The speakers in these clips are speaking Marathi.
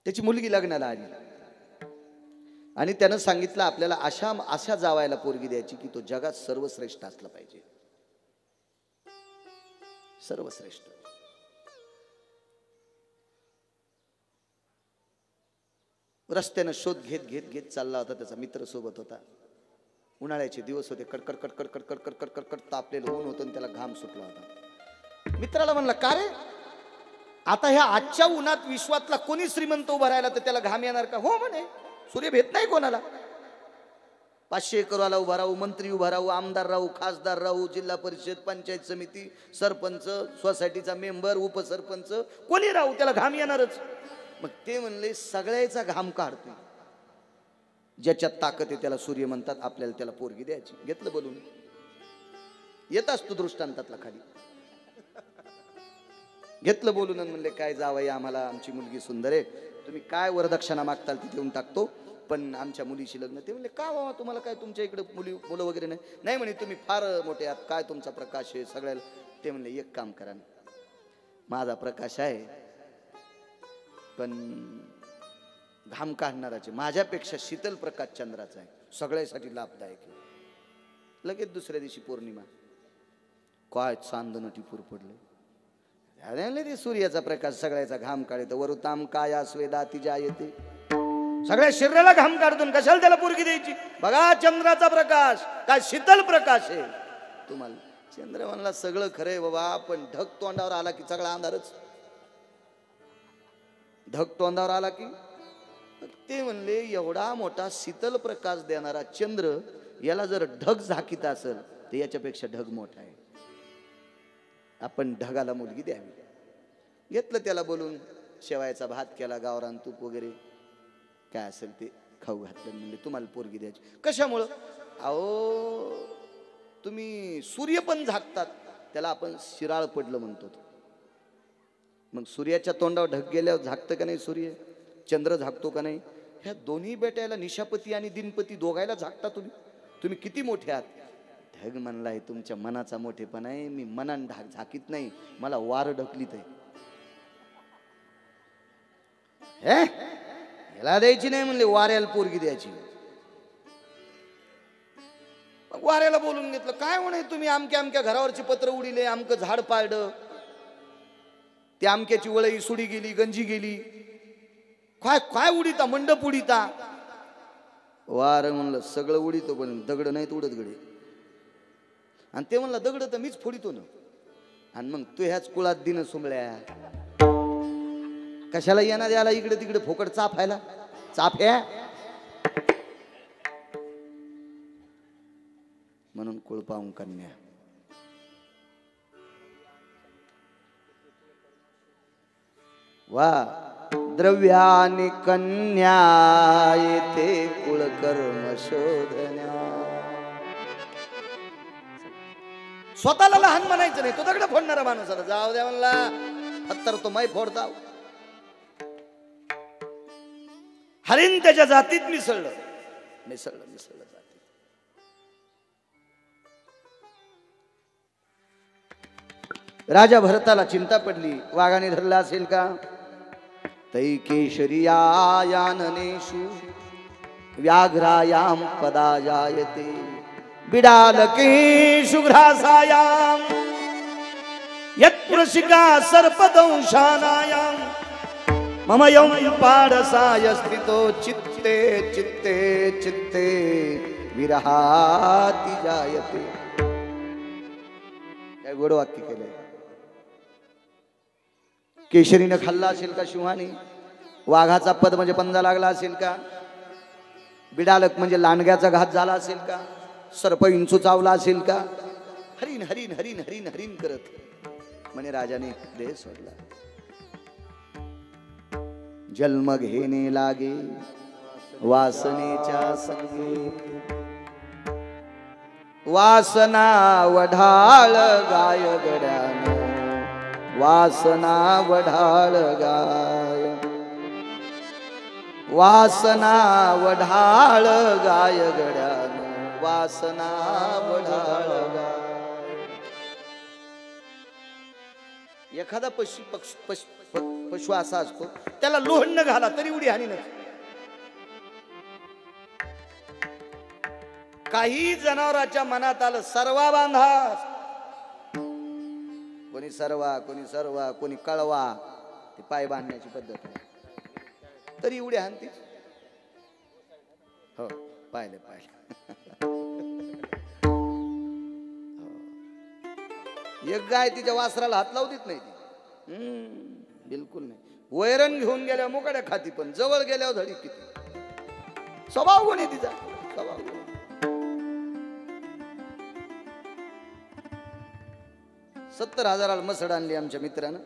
त्याची मुलगी लग्नाला आली आणि त्यानं सांगितलं आपल्याला अशा जावायला पोरगी द्यायची की तो जगात सर्वश्रेष्ठ असला पाहिजे, सर्वश्रेष्ठ. रस्त्यानं शोध घेत घेत घेत चालला होता. त्याचा मित्र सोबत होता. उन्हाळ्याचे दिवस होते. कडकड कडकड कडकड कडकड कडकड तापलेलं ऊन होतं आणि त्याला घाम सुटला होता. मित्राला म्हणला, का रे आता ह्या आजच्या उन्हात विश्वातला कोणी श्रीमंत उभा राहिला तर त्याला घाम येणार का? हो म्हणे, सूर्य भेट नाही कोणाला. 500 एकरवाला उभा राहू, मंत्री उभा राहू, आमदार राहू, खासदार राहू, जिल्हा परिषद, पंचायत समिती, सरपंच, सोसायटीचा मेंबर, उपसरपंच, कोणी राहू त्याला घाम येणारच. मग ते म्हणले सगळ्याचा घाम काढतो, ज्याच्यात ताकद आहे त्याला सूर्य म्हणतात. आपल्याला त्याला पोरगी द्यायची. घेतलं बोलून. येत असतो दृष्टांतातला खाली. घेतलं बोलून आणि म्हणले, काय जावई आम्हाला, आमची मुलगी सुंदर आहे, तुम्ही काय वरदक्षिणा मागताल ती देऊन टाकतो, पण आमच्या मुलीशी लग्न. ते म्हणले, का बाबा तुम्हाला काय तुमच्या इकडे मुलं वगैरे नाही? नाही म्हणे, तुम्ही फार मोठे आहात, काय तुमचा प्रकाश आहे सगळ्याला. ते म्हणले, एक काम करा, माझा प्रकाश आहे पण घाम काढणाराचे, माझ्यापेक्षा शीतल प्रकाश चंद्राचा आहे, सगळ्यासाठी लाभदायक आहे. लगेच दुसऱ्या दिवशी पौर्णिमा, काय चांदणं टिपूर पडलं. ते सूर्याचा प्रकाश सगळ्याचा घाम काढतो. वरुताम काया स्वेदाती जायते, सगळ्या शरीराला घाम काढतो. कशाला त्याला पोरगी द्यायची? बघा चंद्राचा प्रकाश काय शीतल प्रकाश आहे तुम्हाला. चंद्र म्हणला, सगळं खरंय बाबा, पण ढग तोंडावर आला की सगळा अंधारच. ढग तोंडावर आला की. ते म्हणले, एवढा मोठा शीतल प्रकाश देणारा चंद्र, याला जर ढग झाकीत असेल तर याच्यापेक्षा ढग मोठा आहे. आपण ढगाला मुलगी द्यावी. घेतलं त्याला बोलून, शेवायचा भात केला, गावरान तूप वगैरे काय असेल ते खाऊ घातलं. म्हणजे तुम्हाला पोरगी द्यायची. कशामुळं? अहो तुम्ही सूर्य पण झाकतात, त्याला आपण शिराळ पडलं म्हणतो. मग सूर्याच्या तोंडावर ढग गेल्यावर झाकतं का नाही सूर्य? चंद्र झाकतो का नाही? ह्या दोन्ही बेट्याला निशापती आणि दिनपती दोघायला झाकता तुम्ही. तुम्ही किती मोठे आहात? ढग म्हणलाय तुमच्या मनाचा मोठेपणा आहे. मी मनान झाकीत नाही, मला वार ढकलीत आहे. याला द्यायची नाही म्हणले, वाऱ्याला पोरगी द्यायची. वाऱ्याला बोलून घेतलं. काय म्हणे तुम्ही आमक्या आमक्या घरावरची पत्र उडीले, आमकं झाड पाडलं, ते आमक्याची वळई सुडी गेली, गंजी गेली, काय काय उडीता, मंडप उडीता. वार म्हणलं, सगळं उडीतो पण दगड नाहीत उडत गडे. आणि ते म्हणलं, दगड तर मीच फोडितो ना. आणि मग तू ह्याच कुळात दिन सुमळ्या, कशाला येणार याला इकडे तिकडे फोकट चाफायला? चाफ्या म्हणून कुळ पाहून कन्या. वा द्रव्यानि कन्या येथे कुळकर्म शोधन्या. स्वतःला लहान म्हणायचं नाही. तो दगड फोडणारा माणूसाला जाऊ द्या म्हणला, हत्तर तो मै फोडता. हरिण त्याच्या जातीत मिसळलं मिसळलं मिसळलं जातीत. राजा भरताला चिंता पडली, वाघाने धरला असेल का? तै केशरियायाननेषु व्याघ्रायाम पदा जायते, बिडालकेषु घ्रासायाम यत्प्रशिका सर्पदंशानायाम मम यं पाडसाय स्थितो चित्ते चित्ते चित्ते विरहाति जायते. काय गोड वाक्य केलंय. केशरीनं खाल्ला असेल का सिंहाने? वाघाचा पद म्हणजे पंजा लागला असेल का? बिडालक म्हणजे लांडग्याचा घात झाला असेल का? सर्प इंचू चावला असेल का? हरिण हरिण हरिण हरिण हरिण करत म्हणे राजाने देह सोडला. जन्म घेणे लागे वासनेच्या संगे, वासना वढाळ गाय गड्यानो, वासना वढाळ गाय, वासना वढाळ गाय गड्यानो, वासना वढाळ गाय. एखादा पशु असा असतो त्याला लोहन न घाला तरी उडी हानी नसते. काही जनावराच्या मनात आलं सर्वा बांधा, कोणी सर्वा कोणी कळवा, ते पाय बांधण्याची पद्धत आहे, तरी उडी हाणते. हो पाहिले. एक गाय तिच्या वासराला हात लावू देत नाही ती, बिलकुल नाही. वैरण घेऊन गेल्यावर मुकाड्या खाती, पण जवळ गेल्यावर धडी किती. स्वभाव गुण आहे तिचा, स्वभाव गुण. 70,000 मसड आणली आमच्या मित्रानं.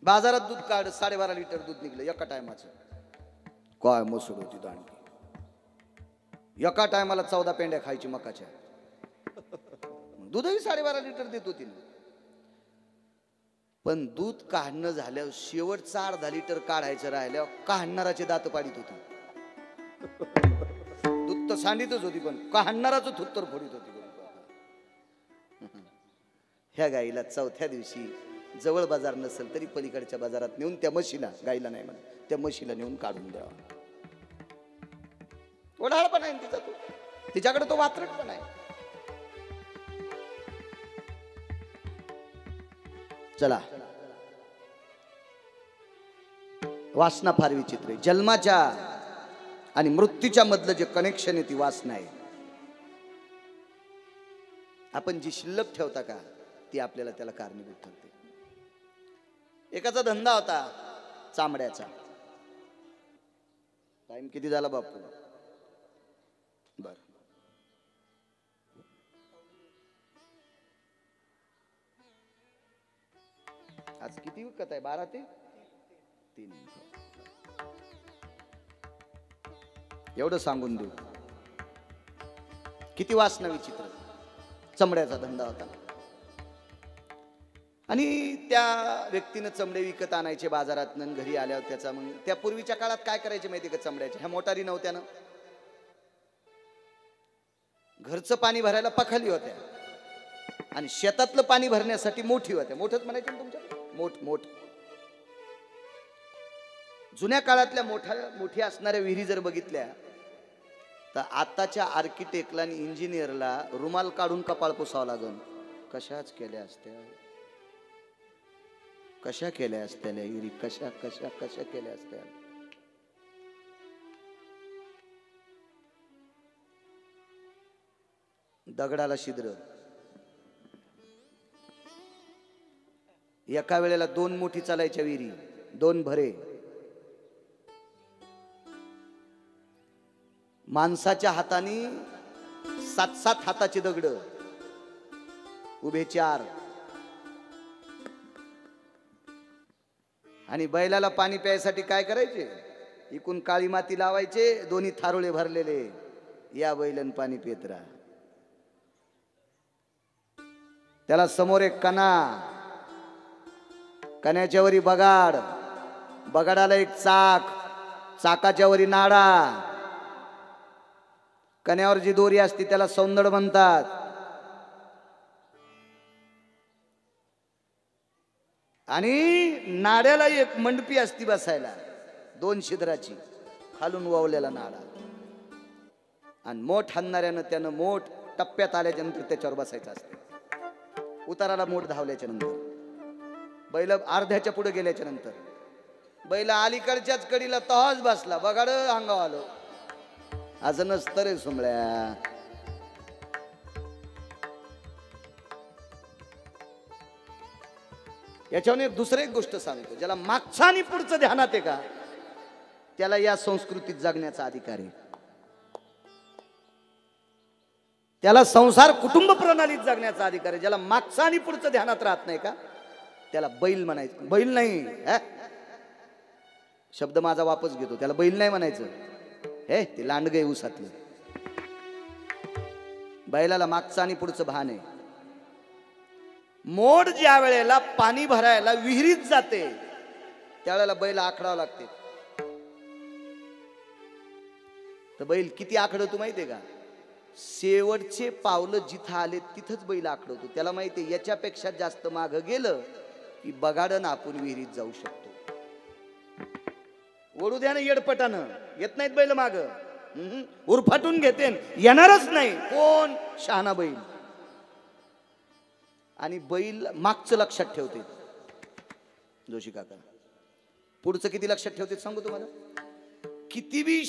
बाजारात दूध काढ 12.5 लिटर दूध निघलं एका टायमाचं. काय मसड होती दांडी. एका टायमाला 14 पेंड्या खायची मकाच्या. दूधही 12.5 लिटर देत होती ना. पण दूध काढणं झाल्यावर शेवटचा अर्धा लिटर काढायचं राहिल्यावर काढणाराचे दात पाडीत होती. दूध तर सांडीतच होती, पण काढणाराचं थुत्तर फोडीत होती. ह्या गाईला चौथ्या दिवशी जवळ बाजार नसेल तरी पलीकडच्या बाजारात नेऊन त्या म्हशीला, गाईला नाही म्हणत, त्या म्हशीला नेऊन काढून द्यावा. ओढाळ पण आहे तिचा, तो तिच्याकडे तो वात्रट पण आहे. चला, वासना फार विचित्र आहे. जन्माच्या आणि मृत्यूच्या मधलं जे कनेक्शन आहे ती वासना आहे. आपण जी शिल्लक ठेवता का ती आपल्याला त्याला कारणीभूत ठरते. एकाचा धंदा होता चामड्याचा. टाइम किती झाला बापू? बर, आज किती विकत आहे? 12 ते 3. एवढं सांगून देऊ. किती वासना विचित्र. चमड्याचा धंदा होता आणि त्या व्यक्तीनं चमडे विकत आणायचे बाजारातून. घरी आल्यावर त्याचा मग त्या पूर्वीच्या काळात काय करायचे माहिती का? चमड्याच्या ह्या मोटारी नव्हत्या ना, घरचं पाणी भरायला पखाली होत्या आणि शेतातलं पाणी भरण्यासाठी मोठी होत्या. मोठच म्हणायचे ना तुमच्या, मोठ. जुन्या काळातल्या मोठ्या असणाऱ्या विहिरी जर बघितल्या तर आताच्या आर्किटेक्टला आणि इंजिनियरला रुमाल काढून कपाळ पुसावं लागल. कशाच केल्या असत्या, कशा केल्या असत्या विहिरी, कशा केल्या असत्या. दगडाला छिद्र. एका वेळेला 2 मोठी चालायच्या विहिरी, 2 भरे. माणसाच्या हाताने 7-7 हाताची दगड, उभे 4. आणि बैलाला पाणी प्यायसाठी काय करायचे? इकून काळी माती लावायचे, दोन्ही थारोळे भरलेले. या बैलन पाणी पित राहा. त्याला समोर एक कणा, कण्याच्या वरी बगाड, बगाडाला एक चाक, चाकाच्या वरी नाडा. कण्यावर जी दोरी असते त्याला सौंदड म्हणतात. आणि नाड्याला एक मंडपी असती बसायला, 2 छिद्राची, खालून वावलेला नाडा. आणि मोठ हाणणाऱ्यानं त्यानं मोठ टप्प्यात आल्याच्या नंतर त्याच्यावर बसायचं असतं. उताराला मोठ धावल्याच्या नंतर, बैल अर्ध्याच्या पुढे गेल्याच्या नंतर, बैल अलीकडच्याच कडीला तहाच बसला, बगाड अंगावर आलं. असं नसतं रे सुमळ्या. याच्यावर एक दुसरी एक गोष्ट सांगतो. ज्याला मागचं आणि पुढचं ध्यानात आहे का त्याला या संस्कृतीत जगण्याचा अधिकार आहे. त्याला संसार कुटुंब प्रणालीत जगण्याचा अधिकार आहे. ज्याला मागचं आणि पुढचं ध्यानात राहत नाही का त्याला बैल म्हणायचं. बैल नाही, शब्द माझा वापस घेतो. त्याला बैल नाही म्हणायचं. हे ते लांडगे उसातलं. बैलाला मागचं आणि पुढचं भान आहे. मोड ज्या वेळेला पाणी भरायला विहिरीत जाते त्यावेळेला बैल आखडावं लागते. तर बैल किती आखडतो माहितीये का? शेवटचे पावलं जिथं आले तिथंच बैल आखडवतो. त्याला माहिती आहे याच्यापेक्षा जास्त मागं गेलं की बगाडन आपण विहिरीत जाऊ शकतो. ओढू द्या ना येडपटानं, येत नाहीत बैल माग, उरफाटून घेते, येणारच नाही. कोण? शहाणा बैल. आणि बैल मागचं लक्षात ठेवते. जोशी काका पुढचं किती लक्षात ठेवते सांगू तुम्हाला. किती बी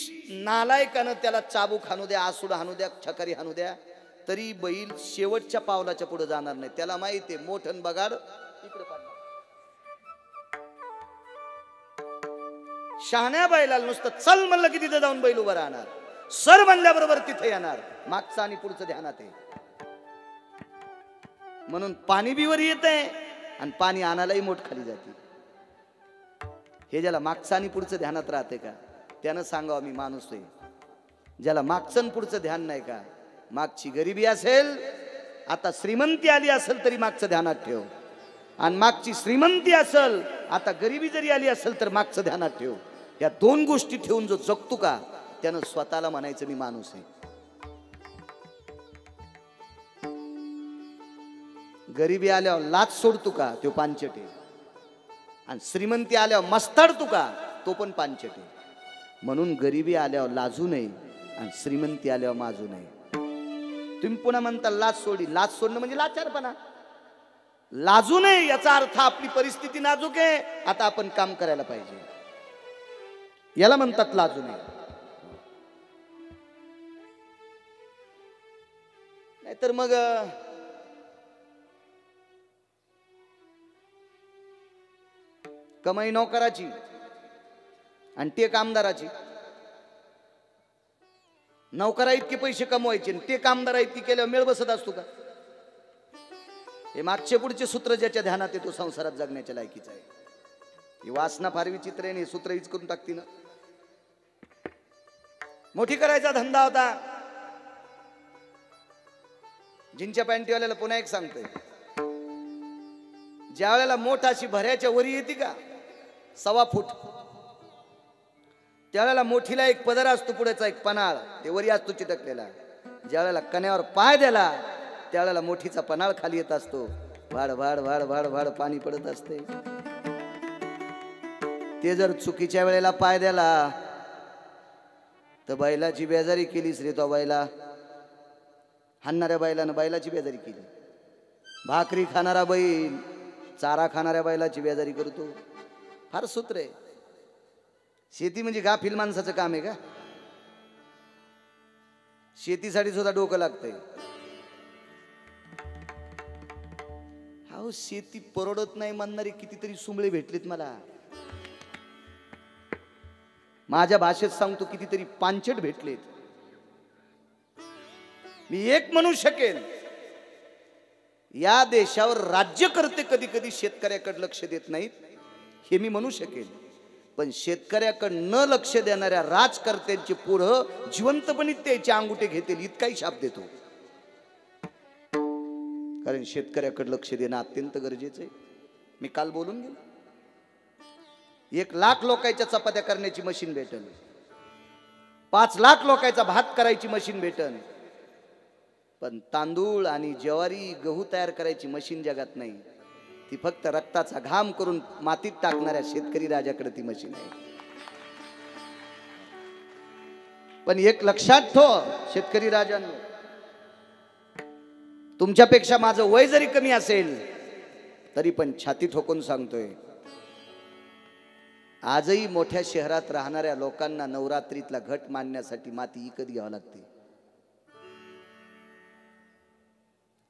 नालायकानं त्याला चाबूक हाणू द्या, आसूड हाणू द्या, छकारी हाणू द्या, तरी बैल शेवटच्या पावलाच्या पुढे जाणार नाही. त्याला माहिती आहे मोठन बगाड इकडे पाडणार. शहाण्या बैलाला नुसतं चल म्हणलं की तिथे जाऊन बैल उभा राहणार. सर म्हणल्याबरोबर तिथे येणार. मागचं आणि पुढचं ध्यानात आहे. म्हणून पाणी बी वर येत आहे आणि पाणी आणायलाही मोठ खाली जाते. हे ज्याला मागचं आणि पुढचं ध्यानात राहते का त्यानं सांगावं मी माणूस आहे. ज्याला मागचं पुढचं ध्यान नाही का, मागची गरिबी असेल, आता श्रीमंती आली असेल तरी मागचं ध्यानात ठेव. आणि मागची श्रीमंती असेल, आता गरिबी जरी आली असेल तर मागचं ध्यानात ठेव. या दोन गोष्टी ठेवून जो जगतो का त्यानं स्वतःला म्हणायचं मी माणूस आहे. गरिबी आल्यावर लाच सोडतो का तो पांचट आहे. आणि श्रीमंती आल्यावर मस्ताडतो का तो पण पांचट आहे. म्हणून गरिबी आल्यावर लाजू नये आणि श्रीमंती आल्यावर माजू नये. तुम्ही पुन्हा म्हणता लाच सोडी. लाच सोडणं म्हणजे लाचारपणा. लाजू नये याचा अर्थ आपली परिस्थिती नाजूक आहे, आता आपण काम करायला पाहिजे, याला म्हणतात लाजू नये. नाहीतर मग कमाई नोकराची आणि ते कामदाराची. नोकरा इतके पैसे कमवायचे ते कामदारा इतकी केल्यावर मेळ बसत असतो का. हे मागचे पुढचे सूत्र ज्याच्या ध्यानात येतो संसारात जगण्याच्या लायकीचा आहे. ही वासना फार विचित्र आहे. सूत्र हीच करून टाकती ना. मोठी करायचा धंदा होता. जिनच्या पॅन्टीवाल्याला पुन्हा एक सांगतोय, ज्या वेळेला मोठ अशी भऱ्याच्या वरी येते का 1.25 फूट, त्यावेळेला मोठीला एक पदर असतो, पुढेचा एक पनाळ, ते वरी असतो चिटकलेला. ज्या वेळेला कण्यावर पाय द्याला त्यावेळेला मोठीचा पनाळ खाली येत असतो. भाड भाड भाड भाड भाड पाणी पडत असते. ते जर चुकीच्या वेळेला पाय द्याला तर बैलाची बेजारी केलीस रे. तो बैला हाणणाऱ्या बैलानं बैलाची बेजारी केली. भाकरी खाणारा बैल चारा खाणाऱ्या बैलाची बेजारी करतो. फार सूत्र आहे. शेती म्हणजे गाफील माणसाचं काम आहे का. शेतीसाठी सुद्धा डोकं लागतंय. शेती परवडत नाही म्हणणारे कितीतरी सुंबळे भेटलेत मला. माझ्या भाषेत सांगतो कितीतरी पांचट भेटलेत. मी एक म्हणू शकेन, या देशावर राज्यकर्ते कधी कधी शेतकऱ्याकडे लक्ष देत नाहीत हे मी म्हणू शकेन. पण शेतकऱ्याकडे न लक्ष देणाऱ्या राजकर्त्यांची पुढं जिवंतपणे त्याचे अंगुठे घेतील इतकाही शाप देतो. कारण शेतकऱ्याकडे लक्ष देणं अत्यंत गरजेचं आहे. मी काल बोलून गेलो, 1 लाख लोकांच्या चपात्या करण्याची मशीन भेटल, 5 लाख लोकांचा भात करायची मशीन भेटल, पण तांदूळ आणि ज्वारी गहू तयार करायची मशीन जगात नाही. ती फक्त रक्ताचा घाम करून मातीत टाकणाऱ्या शेतकरी राजाकडे ती मशीन आहे. पण एक लक्षात ठेव शेतकरी राजांनो, तुमच्यापेक्षा माझं वय जरी कमी असेल तरी पण छाती ठोकून सांगतोय, आजही मोठ्या शहरात राहणाऱ्या लोकांना नवरात्रीतला घट मांडण्यासाठी माती विकत घ्यावी लागते.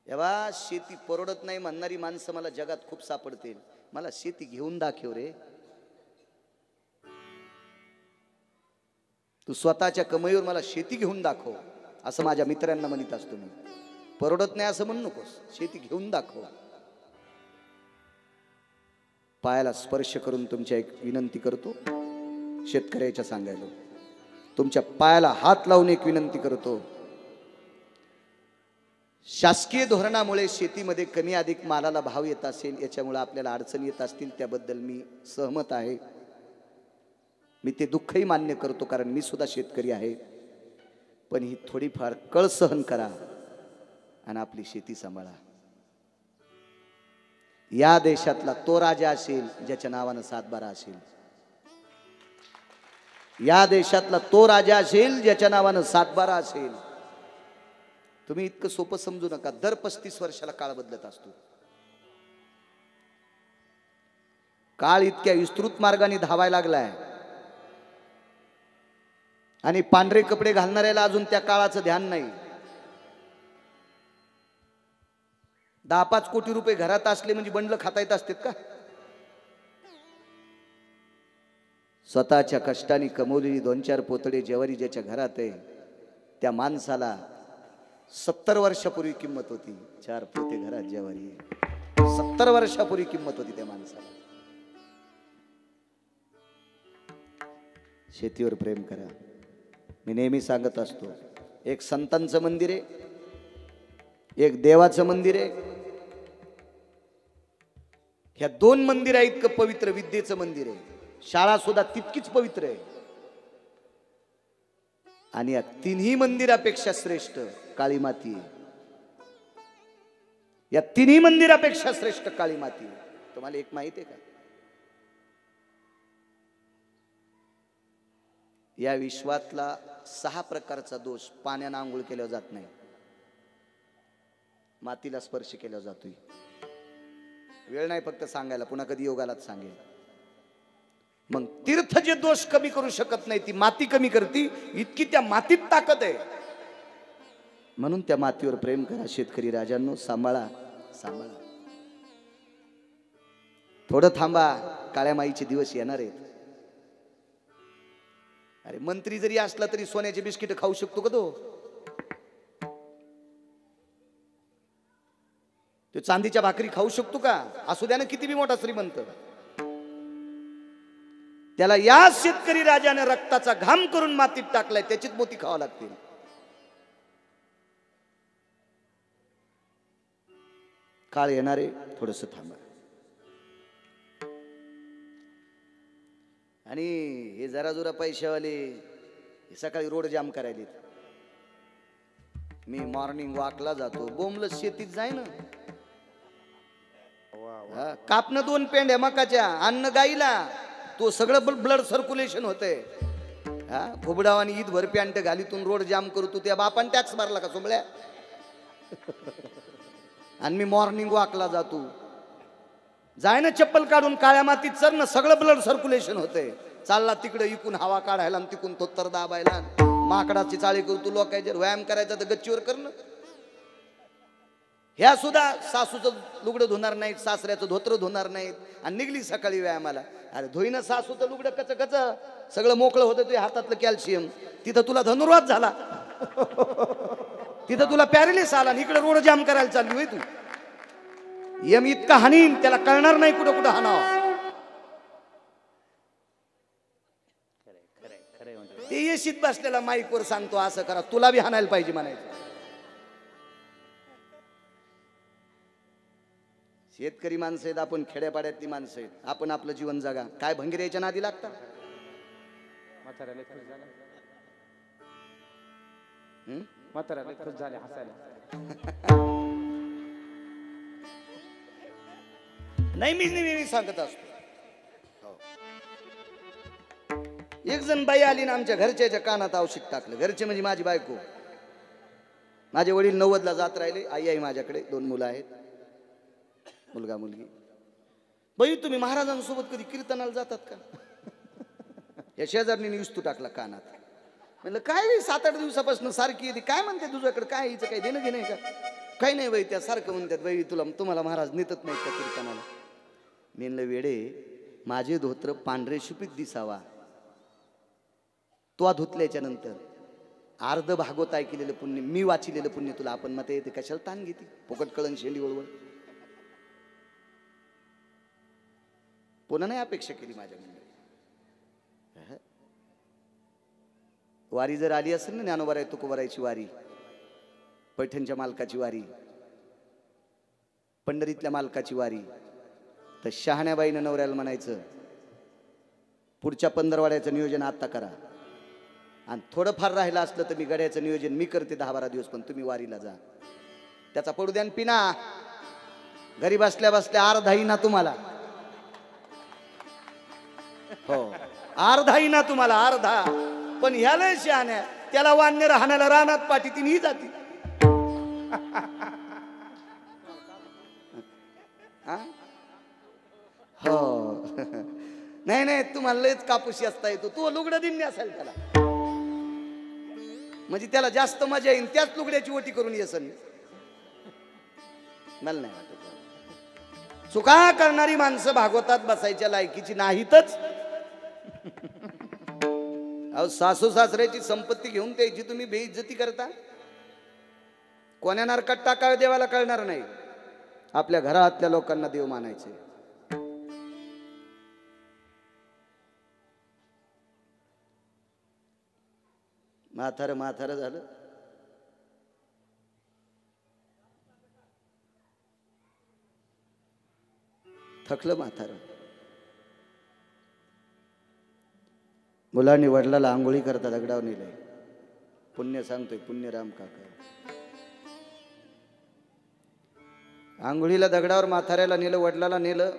तेव्हा शेती परवडत नाही म्हणणारी माणसं मला जगात खूप सापडतील. मला शेती घेऊन दाखव रे. तू स्वतःच्या कमाईवर मला शेती घेऊन दाखव असं माझ्या मित्रांना म्हणत असतो मी. परवडत नाही असं म्हणू नकोस, शेती घेऊन दाखव. पायाला स्पर्श करून तुमच्या एक विनंती करतो, शेतकऱ्याच्या सांगायला तुमच्या पायाला हात लावून एक विनंती करतो. शासकीय धोरणामुळे शेतीमध्ये कमी अधिक मालाला भाव येत असेल, याच्यामुळे आपल्याला अडचण येत असतील, त्याबद्दल मी सहमत आहे. मी ते दुःखही मान्य करतो, कारण मी सुद्धा शेतकरी आहे. पण ही थोडीफार कळ सहन करा आणि आपली शेती सांभाळा. या देशातला तो राजा असेल ज्याच्या नावानं सातबारा असेल. या देशातला तो राजा असेल ज्याच्या नावानं सातबारा असेल. तुम्ही इतकं सोपं समजू नका. दर 35 वर्षाला काळ बदलत असतो. काळ इतक्या विस्तृत मार्गाने धावायला लागलाय आणि पांढरे कपडे घालणाऱ्याला अजून त्या काळाचं ध्यान नाही. 10-5 कोटी रुपये घरात असले म्हणजे बंडल खाता येत असतात का? स्वतःच्या कष्टाने कमवलेली 2-4 पोतडे ज्वारी ज्याच्या घरात आहे त्या माणसाला 70 वर्षापूर्वी किंमत होती. 4 पोते घरात ज्वारी, 70 वर्षापूर्वी किंमत होती त्या माणसाला. शेतीवर प्रेम करा. मी नेहमी सांगत असतो, एक संतांचं मंदिर आहे, एक देवाचं मंदिर आहे. ह्या 2 मंदिरा इतकं पवित्र विद्येचं मंदिर आहे. शाळा सुद्धा तितकीच पवित्र आहे. आणि या 3ही मंदिरापेक्षा श्रेष्ठ काळी माती आहे. या 3ही मंदिरापेक्षा श्रेष्ठ काळी माती आहे. तुम्हाला एक माहित आहे का? या विश्वातला 6 प्रकारचा दोष पाण्यानं आंघोळ केल्यावर जात नाही, मातीला स्पर्श केला जातोय. वेळ नाही फक्त सांगायला, पुन्हा कधी योगालाच सांगेल. मग तीर्थ जे दोष कमी करू शकत नाही ती माती कमी करती, इतकी त्या मातीत ताकद आहे. म्हणून त्या मातीवर प्रेम करा शेतकरी राजांनो. सांभाळा सांभाळा. थोडं थांबा, काळ्या माईचे दिवस येणार आहेत. अरे मंत्री जरी असला तरी सोन्याचे बिस्किट खाऊ शकतो का तो चांदीच्या भाकरी खाऊ शकतो का? असू द्या ना किती बी मोठा श्रीमंत. त्याला या शेतकरी राजाने रक्ताचा घाम करून मातीत टाकलाय, त्याचीच मोती खावा लागतील. काळ येणारे, थोडस थांबा. आणि हे जरा जुरा पैशावाले सकाळी रोड जाम करायले. मी मॉर्निंग वॉकला जातो, बोंबल शेतीत जाय ना. कापणं 2 पेंड्या मकाच्या, अन्न गाईला, तो सगळं ब्लड सर्क्युलेशन होतंय. हा खोबडावानी ईद भर पॅन्ट घालीतून रोड जाम करतो. त्या बापान टॅक्स भरला का सोमळ्या? आणि मी मॉर्निंग वॉकला जातो. जाय ना चप्पल काढून काळ्या मातीत चर ना, सगळं ब्लड सर्क्युलेशन होतंय. चालला तिकडे इकून हवा काढायला आणि तिकून तोत्तर दाबायला, माकडाची चाळी करतो. लोकांचे व्यायाम करायचा तर गच्चीवर करणं. ह्या सुद्धा सासूचं लुगडं धुणार नाहीत, सासऱ्याचं धोत्र धुणार नाहीत आणि निघली सकाळी व्यायामाला. अरे धुईनं सासूचं लुगडं कच कच सगळं मोकळं होतं तुझ्या हातातलं कॅल्शियम. तिथं तुला धनुर्वात झाला, तिथं तुला पॅरेलिस आला, इकडे रोड जाम करायला चालली होय तू. यम इतका हानीन त्याला कळणार नाही कुठं कुठं हाणावं. ते येशीत बसलेला माईकवर सांगतो असं करा, तुला बी हाणायला पाहिजे म्हणायचं. शेतकरी माणसं आहेत आपण, खेड्यापाड्यातली माणसं आहेत आपण. आपलं जीवन जगा. काय भंगिऱ्याच्या नादी लागता? नाही मी नेहमी सांगत असतो. एक जण बाई आली ना आमच्या घरच्याच्या कानात औषध टाकलं. घरचे म्हणजे माझी बायको. माझे वडील 90ला जात राहिले. आई आहे माझ्याकडे, 2 मुलं आहेत, मुलगा मुलगी. बाई तुम्ही महाराजांसोबत कधी कीर्तनाला जातात का? या शेजारनी विस्तू टाकला कानात. म्हणलं काय 7-8 दिवसापासून सारखी येते, काय म्हणते तुझ्याकडे, काय हिचं काही देणं घेणं का? काही नाही बाई, त्या सारखं म्हणतात बाई तुम्हाला महाराज नेतत नाहीत का कीर्तनाला? मी म्हणलं वेडे, माझे धोत्र पांढरे शुपीत दिसावा, तो धुतल्याच्या नंतर अर्ध भागवत ऐकलेलं पुण्य, मी वाचिलेलं पुण्य तुला आपण मत येते, कशाला ताण घेते? फुकट कळण शेंडी वळवळ. पुन्हा नाही अपेक्षा केली माझ्या मंडळी. वारी जर आली असेल ना, ज्ञानोबा तुकोबारायची वारी, पैठणच्या मालकाची वारी, पंढरीतल्या मालकाची वारी, तर शहाण्याबाईनं नवऱ्याला म्हणायचं पुढच्या 15वाड्याचं नियोजन आता करा. आणि थोडंफार राहिलं असलं तर मी गड्याचं नियोजन मी करते 10-12 दिवस, पण तुम्ही वारीला जा. त्याचा पडू द्या पिना, घरी बसल्या बसल्या अर्धाही ना तुम्हाला. हो, अर्धाही ना तुम्हाला, अर्धा. पण ह्याला शहाण्या, त्याला वान्य राहण्याला रानात पाठी तिने जाती. हो. नाही नाही, तुम्हाला लयच कापूस असता येतो. तू लुगडं दिन्नी असेल त्याला, म्हणजे त्याला जास्त मजा येईल. त्याच लुगड्याची ओटी करून येसन. मला नाही वाटत. चुका करणारी माणसं भागवतात बसायच्या लायकीची नाहीतच. अहो, सासू सासऱ्याची संपत्ती घेऊन त्याची तुम्ही बेइज्जती करता. कोण्या नरकात टाकावे देवाला कळणार नाही. आपल्या घरातल्या लोकांना देव मानायचे. म्हातारं म्हातारं झालं. थकलं म्हातारं. मुलांनी वडिलाला आंघोळी करता दगडावर नेलंय. पुण्य सांगतोय, पुण्यराम काका. आंघोळीला दगडावर म्हाताऱ्याला नेलं, वडिलाला नेलं.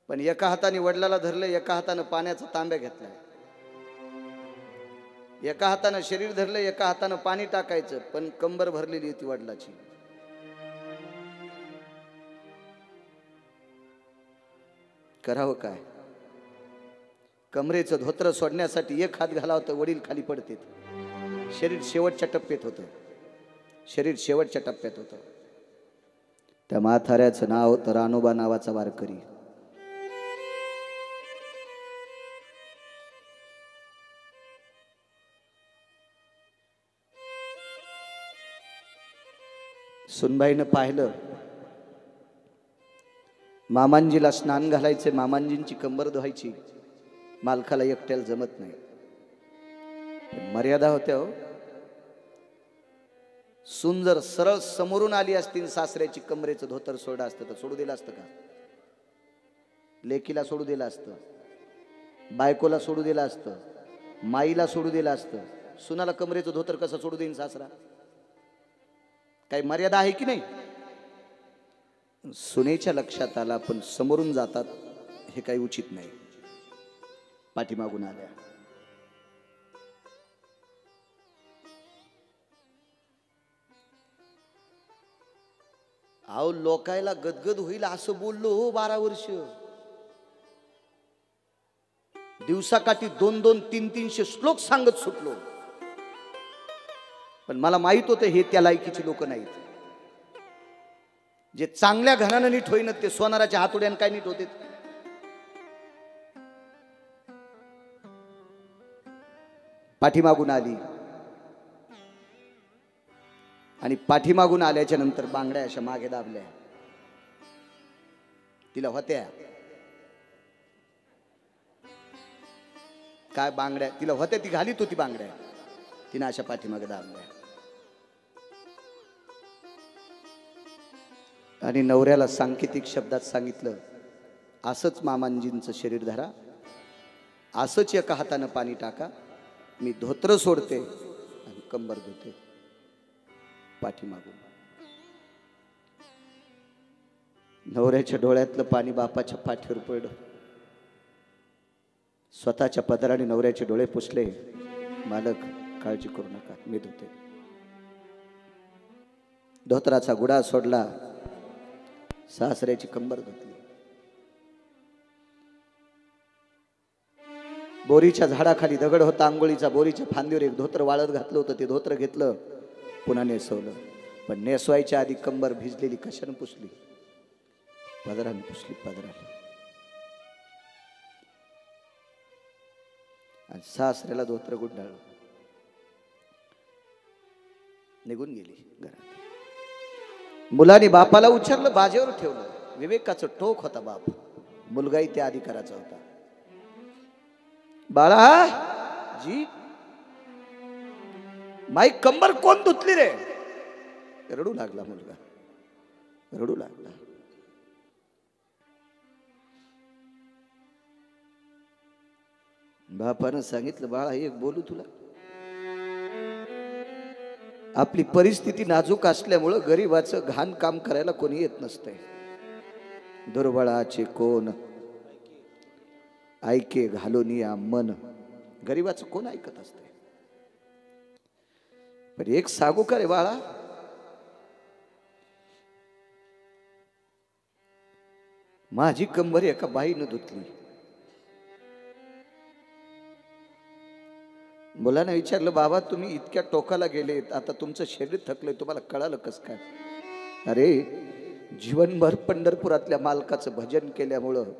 पण एका हाताने वडिलाला धरलं, एका हाताने पाण्याचा तांब्या घेतलाय. एका हाताने शरीर धरलं, एका हाताने पाणी टाकायचं. पण कंबर भरलेली होती वडिलाची. करावं काय? कमरेचं धोत्र सोडण्यासाठी एक हात घालावं तर वडील खाली पडते. शरीर शेवटच्या टप्प्यात होतं. शरीर शेवटच्या टप्प्यात होतं. त्या म्हाताऱ्याचं नाव तर रानोबा नावाचा वारकरी. सुनबाईनं पाहिलं, मामांजीला स्नान घालायचे, मामांजींची कंबर धुवायची. मालकाला एकट्याला जमत नाही. मर्यादा होत्या हो. सून जर सरळ समोरून आली असती, सासऱ्याची कमरेचं धोतर सोडलं असतं तर सोडू दिलं असतं का? लेकीला सोडू दिलं असतं, बायकोला सोडू दिलं असतं, माईला सोडू दिलं असतं. सुनाला कमरेचं धोतर कसं सोडू देईन सासरा? काही मर्यादा आहे की नाही? सुनेच्या लक्षात आला, पण समोरून जातात हे काही उचित नाही. पाठीमागून आल्या. अहो, लोकायला गदगद होईल असं बोललो हो. 12 वर्ष दिवसाकाठी 2-2, 300 श्लोक सांगत सुटलो. पण मला माहित होतं हे त्या लायकीचे लोक नाहीत. जे चांगल्या घरानं नीट होईन ते सोनाराच्या हातोड्यानं काय नीट होते. पाठीमागून आली आणि पाठीमागून आल्याच्या नंतर बांगड्या अशा मागे दाबल्या. तिला होत्या काय बांगड्या, तिला होत्या, ती घालीत होती बांगड्या. तिने अशा पाठीमागे दाबल्या. आणि नवऱ्याला सांकेतिक शब्दात सांगितलं, असंच मामांजींचं शरीर धरा, असंच एका हातानं पाणी टाका. मी धोत्र सोडते आणि कंबर धुते. पाठीमागून नवऱ्याच्या डोळ्यातलं पाणी बापाच्या पाठीवर पडलं. स्वतःच्या पदराने नवऱ्याचे डोळे पुसले. मालक, काळजी करू नका, मी धुते. धोत्राचा गुडा सोडला, सासऱ्याची कंबर धुतली. बोरीच्या झाडाखाली दगड होता आंघोळीचा. बोरीच्या फांदीवर एक धोत्र वाळत घातलं होतं. ते धोत्र घेतलं, पुन्हा नेसवलं. पण नेसवायच्या आधी कंबर भिजलेली कशानं पुसली? पदरानं पुसली, पदरानं. आणि सासऱ्याला धोत्र गुंडाळलं. निघून गेली घरात. मुलाने बापाला उचललं, बाजेवर ठेवलं. विवेकाचं टोक होता बाप. मुलगाही त्या अधिकाराचा होता. बाळा जी, माई कंबर कोण धुतली रे? रडू लागला मुलगा, रडू लागला. बापानं सांगितलं, बाळा एक बोलू तुला, आपली परिस्थिती नाजूक असल्यामुळं गरीबाचं घाण काम करायला कोणी येत नसतंय. दुर्बळाचे कोण ऐके घालून या मन, गरीबाचं कोण ऐकत असतंय. पण एक सांगू का रे बाळा, माझी कंबर एका बाईनं धुतली. मुलानं विचारलं, बाबा तुम्ही इतक्या टोकाला गेलेत, आता तुमचं शरीर थकलंय, तुम्हाला कळालं कसं काय? अरे जीवनभर पंढरपुरातल्या मालकाचं भजन केल्यामुळं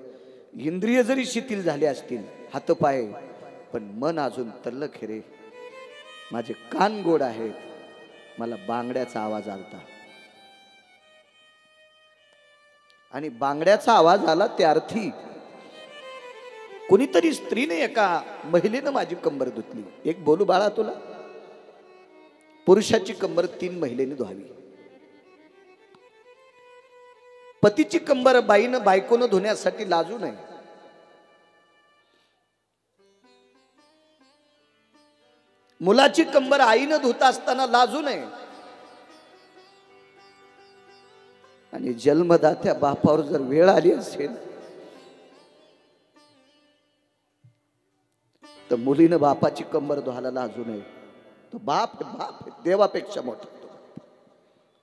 इंद्रिय जरी शिथिल झाले असतील, हातपाय, पण मन अजून तल्लख आहे रे. माझे कान गोड आहेत, मला बांगड्याचा आवाज आलता. आणि बांगड्याचा आवाज आला त्या अर्थी कोणीतरी स्त्रीने, एका महिलेनं माझी कंबर धुतली. एक बोलू बाळा तुला, पुरुषाची कंबर 3 महिलेने धुवावी. पतीची कंबर बाईनं बायकोनं धुण्यासाठी लाजू नये. मुलाची कंबर आईनं धुत असताना लाजू नये. आणि जन्मदात्या बापावर जर वेळ आली असेल तर मुलीनं बापाची कंबर धुवायला लाजू नये. तो बाप आहे, देवापेक्षा मोठा,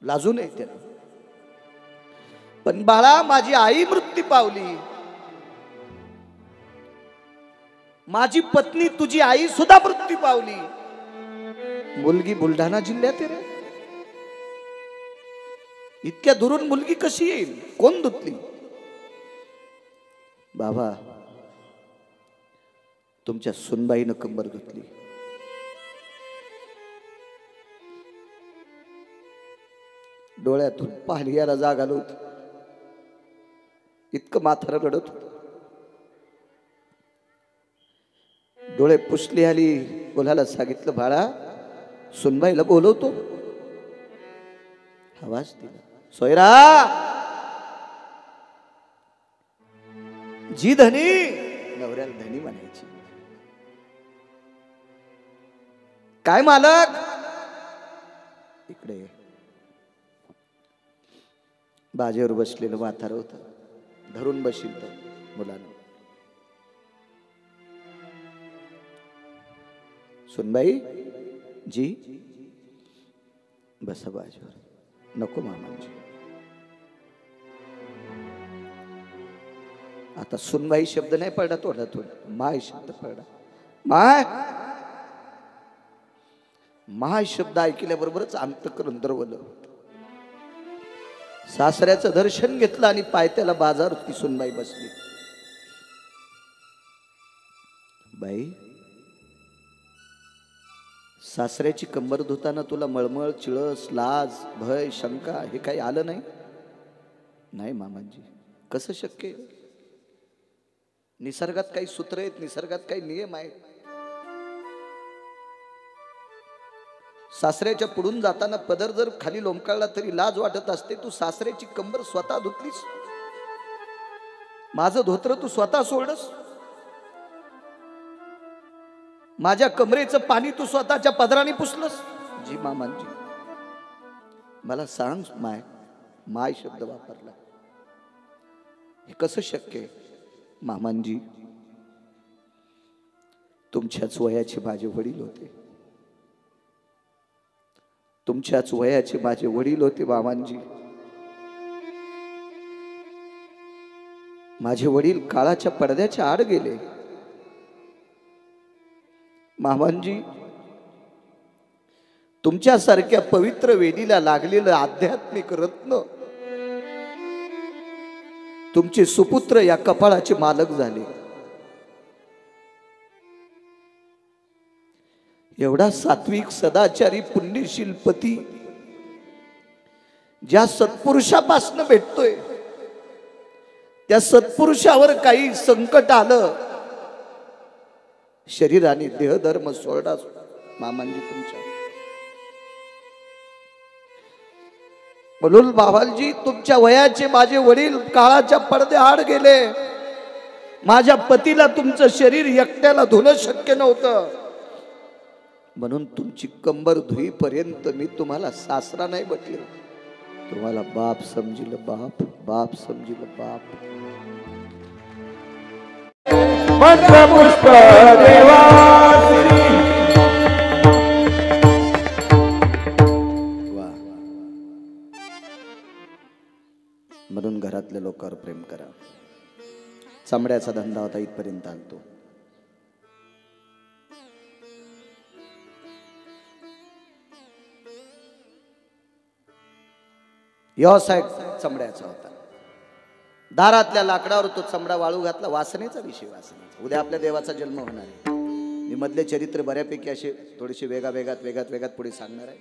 लाजू नये त्याला. पण बाळा, माझी आई मृत्यू पावली, माझी पत्नी तुझी आई सुद्धा मृत्यू पावली. मुलगी बुलढाणा जिल्ह्यात आहे रे, इतक्या दुरून मुलगी कशी येईल? कोण धुतली? बाबा, तुमच्या सुनबाईनं कंबर धुतली. डोळ्यातून पाणी यायला जागा नव्हती, इतकं म्हातारं रडत होत. डोळे पुसली आली. बोलायला सांगितलं, बाळा सुनबाईला बोलवतो. आवाज दिला, सोयरा जी धनी, नवऱ्याला धनी म्हणायची. काय मालक, इकडे. बाजेवर बसलेलं म्हातारं होतं, धरून बशील तर मुलानं. सुनबाई जी, बसा बाजेवर. नको मामांजी. आता सुनबाई शब्द नाही पडला तोंडातून, माय शब्द पडला. माय, माय शब्द ऐकल्याबरोबरच अंतःकरण दरवलं. सासऱ्याचं दर्शन घेतलं आणि पायथ्याला बाजार ती सुनबाई बसली. बाई, सासऱ्याची कंबर धुताना तुला मळमळ, चिळस, लाज, भय, शंका हे काही आलं नाही? नाही मामांजी. कसं शक्य आहे? निसर्गात काही सूत्र आहेत, निसर्गात काही नियम आहेत. सासऱ्याच्या पुढून जाताना पदर जर खाली लोंबकाळला तरी लाज वाटत असते. तू सासऱ्याची कंबर स्वतः धुतलीस, माझं धोत्र तू स्वतः सोडस, माझ्या कमरेचं पाणी तू स्वतःच्या पदराने पुसलस. जी मामांजी, मला सांग, माय, माय शब्द वापरला, हे कसं शक्य आहे? मामांजी, तुमच्याच वयाचे माझे वडील होते, तुमच्याच वयाचे माझे वडील होते मामांजी. माझे वडील काळाच्या पडद्याच्या आड गेले मामांजी. तुमच्यासारख्या पवित्र वेदीला लागलेलं आध्यात्मिक रत्न तुमचे सुपुत्र या कपाळाचे मालक झाले. एवढा सात्विक, सदाचारी, पुण्यशील पती ज्या सत्पुरुषापासून भेटतोय, त्या सत्पुरुषावर काही संकट आलं, शरीराने देहधर्म सोडला मामांजी तुमच्या. म्हणून बाबाजी, तुमच्या वयाचे माझे वडील काळाच्या पडद्याआड गेले. माझ्या पतीला तुमचं शरीर एकट्याला धुणं शक्य नव्हतं, म्हणून तुमची कंबर धुईपर्यंत मी तुम्हाला सासरा नाही म्हटले, तुम्हाला बाप समजिल, बाप बाप समजिल, बाप. मंत्रपुष्प देवासी. म्हणून घरातल्या लोकांवर प्रेम करा. चामड्याचा धंदा होता, इथपर्यंत आणतो. व्यवसाय चमड्याचा होता. दारातल्या लाकडावर तो चमडा वाळू घातला. वासनेचा विषय, वासनेचा. उद्या आपल्या देवाचा जन्म होणार आहे. मी मधले चरित्र बऱ्यापैकी असे थोडेसे वेगात पुढे सांगणार आहे.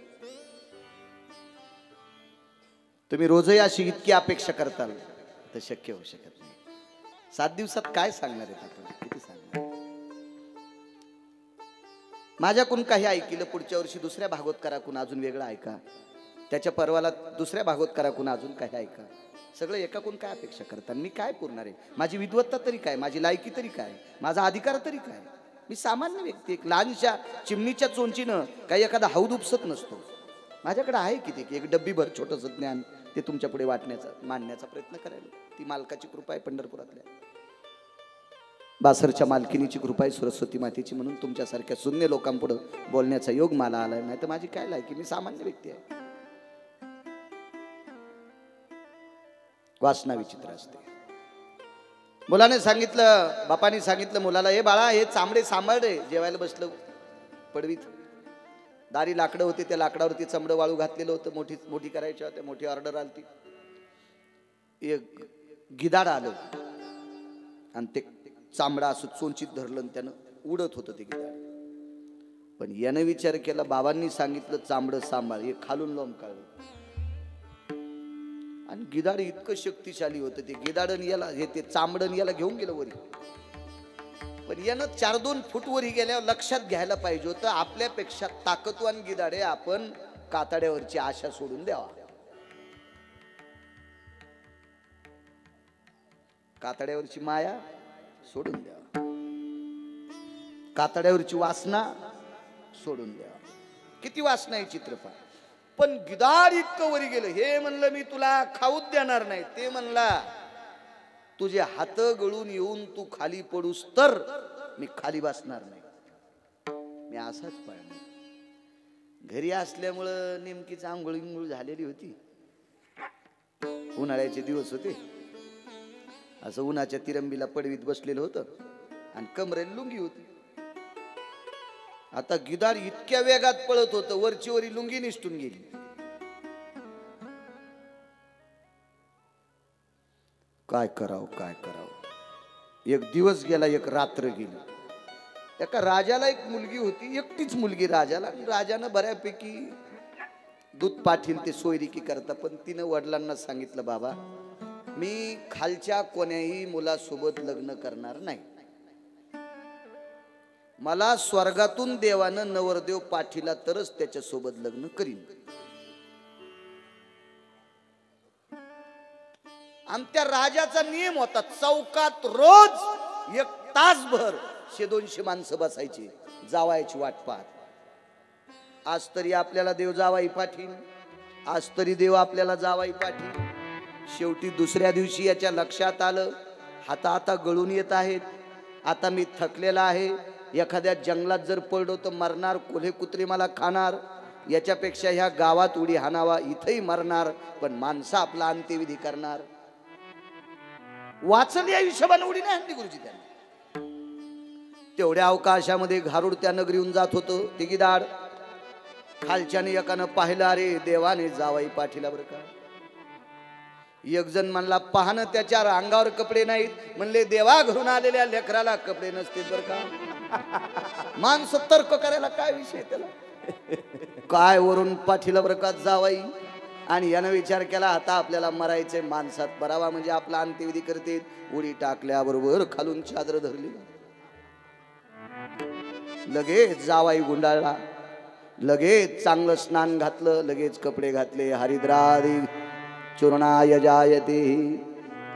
तुम्ही रोजही अशी इतकी अपेक्षा करताल तर शक्य होऊ शकत नाही. 7 दिवसात काय सांगणार आहे आपण, किती सांगणार. माझ्याकडून काही ऐकलं, पुढच्या वर्षी दुसऱ्या भागवतकाराकडून अजून वेगळं ऐका, त्याच्या पर्वाला दुसऱ्या भागवतकाराकडून अजून काही ऐका. सगळं एकाकडून काय अपेक्षा करता. मी काय पुरणार आहे. माझी विद्वत्ता तरी काय, माझी लायकी तरी काय, माझा अधिकार तरी काय. मी सामान्य व्यक्ती, एक लहानशा चिमणीच्या चोंचीनं काही एखादा हौद उपसत नसतो. माझ्याकडे आहे किती की एक डब्बीभर छोटंसं ज्ञान, ते तुमच्या पुढे वाटण्याचा, मांडण्याचा प्रयत्न करायला. ती मालकाची कृपा आहे, पंढरपुरातल्या बासरच्या मालकिनीची कृपा आहे, सरस्वती मातेची. म्हणून तुमच्यासारख्या शून्य लोकांपुढे बोलण्याचा योग मला आलाय. नाही तर माझी काय लायकी, मी सामान्य व्यक्ती आहे. वासना विचित्र असते. मुलाने सांगितलं, बापाने सांगितलं मुलाला, हे बाळा हे चांबडे सांभाळ रे. जेवायला बसलं पडवीत, दारी लाकडं होते, त्या लाकडावरती चमडं वाळू घातलेलं होतं. मोठी करायची होत्या, मोठी ऑर्डर आली. एक गिधाड आलं आणि ते चांबडा असं चोंचीत धरलं आणि त्यानं उडत होतं ते गिधाड. पण यानं विचार केला, बाबांनी सांगितलं चांबडं सांभाळ, हे खालून लोंबकाळलं. आणि गिधाड इतकं शक्तिशाली होतं, ते गिधाडन याला, हे ते चांबडन याला घेऊन गेलं वरी. पण यानं 4-2 फूट वरी गेल्यावर लक्षात घ्यायला पाहिजे होतं, आपल्यापेक्षा ताकदवान गिधाडे, आपण कातड्यावरची आशा सोडून द्यावा. कातड्यावरची माया सोडून द्यावा, कातड्यावरची वासना सोडून द्यावा. किती वासना आहे चित्रपट. पण गिधाड इतकं वरी गेलं. हे म्हणलं मी तुला खाऊच देणार नाही. ते म्हणला, तुझे हात गळून येऊन तू खाली पडूस तर मी खाली बसणार नाही. मी असाच पळणार. घरी असल्यामुळं नेमकीच आंघोळ झालेली होती. उन्हाळ्याचे दिवस होते. असं उन्हाच्या तिरंबीला पडवीत बसलेलं होतं आणि कमरेला लुंगी होती. आता गिधाड इतक्या वेगात पळत होतं, वरची वरी लुंगी निसटून गेली. काय करावं. एक दिवस गेला, एक रात्र गेली. एका राजाला एक मुलगी होती, एकटीच मुलगी राजाला. राजानं बऱ्यापैकी दूध पाठील ते सोयरिकी करता. पण तिनं वडिलांना सांगितलं, बाबा मी खालच्या कोण्याही मुलासोबत लग्न करणार नाही. मला स्वर्गातून देवानं नवरदेव पाठीला तरच त्याच्या सोबत लग्न करीन. आणि त्या राजाचा नियम होता, चौकात रोज 1 तासभर 100-200 माणसं बसायची, जावायची वाट पाहत. आज तरी आपल्याला देव जावाई पाठील, आज तरी देव आपल्याला जावाई पाठील. शेवटी दुसऱ्या दिवशी याच्या लक्षात आलं, हाता गळून येत आहेत. आता मी थकलेला आहे. एखाद्या जंगलात जर पडलो तर मरणार, कोल्हे कुत्रे मला खाणार. याच्यापेक्षा ह्या गावात उडी हाणावा, इथंही मरणार, पण माणसं आपला अंत्यविधी करणार. वाचली या हिशोबाने उडी नाही आणली गुरुजी त्यांनी. तेवढ्या अवकाशामध्ये घारुड त्या नगरीहून जात होतं ते गिधाड. खालच्याने एकानं पाहिलं, अरे देवाने जावाई पाठीला बरं का. एक जण म्हणला, पाहणं त्याच्या अंगावर कपडे नाहीत. म्हणले, देवा घरून आलेल्या लेकराला कपडे नसतील बरं का. माणसं तर्क करायला काय विषय त्याला. काय वरून पाठीला बरं का जावाई. आणि यानं विचार केला, आता आपल्याला मरायचे, माणसात मरावा म्हणजे आपला अंत्यविधी करते. उडी टाकल्याबरोबर खालून चादर धरली. लगेच जावाई गुंडाळला, लगेच चांगलं स्नान घातलं, लगेच कपडे घातले. हरिद्रादी चूर्णाय जायते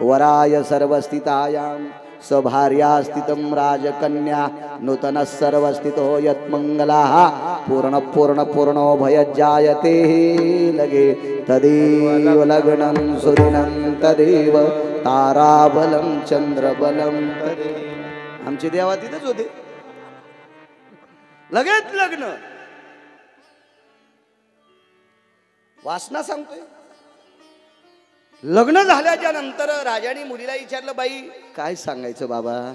वराय सर्वस्थितायाम सभार्या स्थितं राजकन्या नूतनः सर्वस्थितो यत्मङ्गलाः पूर्ण पूर्ण पूर्णो भयजायते लगे तदेव लग्नं सुदिनं तदेव ताराबलं चंद्रबलं तदेव। आमचे देवा तिथेच होते, लगेच लग्न। वासना सांगतोय लग्न झाल्याच्या नंतर राजाने मुलीला विचारलं, बाई काय सांगायचं बाबा,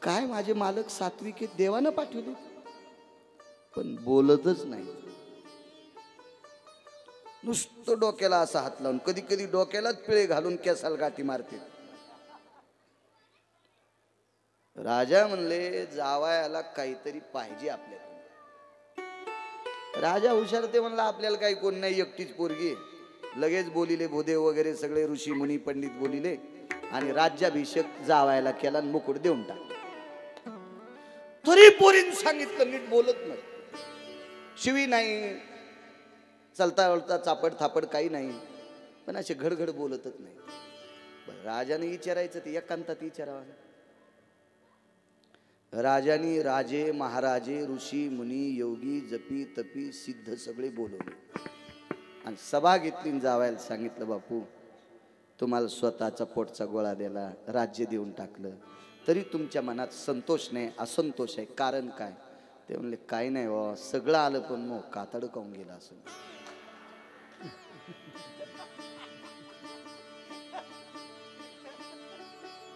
काय माझे मालक सात्विक देवानं पाठवले पण बोलतच नाही, नुसतं डोक्याला असा हात लावून, कधी कधी डोक्यालाच पिळे घालून केसाला गाठी मारते। राजा म्हणले जावयाला काहीतरी पाहिजे आपल्याला। राजा हुशार ते म्हणला आपल्याला काही कोण नाही, एकटीच पोरगी। लगेच बोलिले भूदेव वगैरे सगळे ऋषी मुनी पंडित बोलिले आणि राज्याभिषेक जावायला केला आणि मुकुट देऊन टाकला। तरी पोरीन सांगितलं नीट बोलत नाही, शिवी नाही, चलता वळता चापड थापड काही नाही, पण असे घडघड बोलतच नाही। राजाने विचारायचं ते एकांतात विचारावं। राजाने राजे महाराजे ऋषी मुनी योगी जपी तपी सिद्ध सगळे बोलवले आणि सभा घेतली, जावायला सांगितलं बापू तुम्हाला स्वतःचा पोटचा गोळा दिला, राज्य देऊन टाकलं, तरी तुमच्या मनात संतोष नाही, असंतोष आहे, कारण काय? ते म्हणले काय नाही बाबा, सगळं आलं पण मग कातड काऊन गेला असं।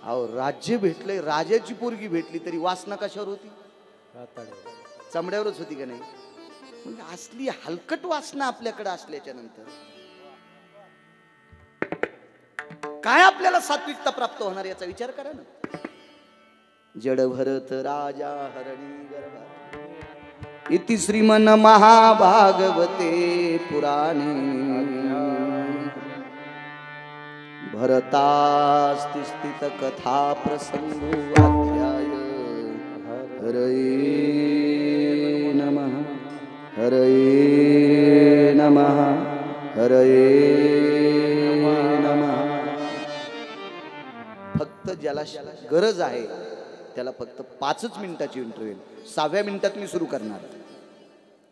अहो राज्य भेटले, राजाची पोरगी भेटली, तरी वासना कशावर होती? चमड्यावरच होती का नाही? म्हणजे असली हलकट वासना आपल्याकडे असल्याच्या नंतर काय आपल्याला सात्विकता प्राप्त होणार याचा विचार करा ना। जड भरत राजा हरणी गर्भात इति श्रीमन महाभागवते पुराणे भरतास्ति स्थित कथा प्रसंगो अध्याय हरये नमः हरये नमः हरये नमः। फक्त ज्याला गरज आहे त्याला फक्त 5 मिनिटाची इंटरव्ह्यू, 6व्या मिनिटात मी सुरू करणार।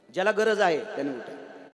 ज्याला गरज आहे त्याने उठा।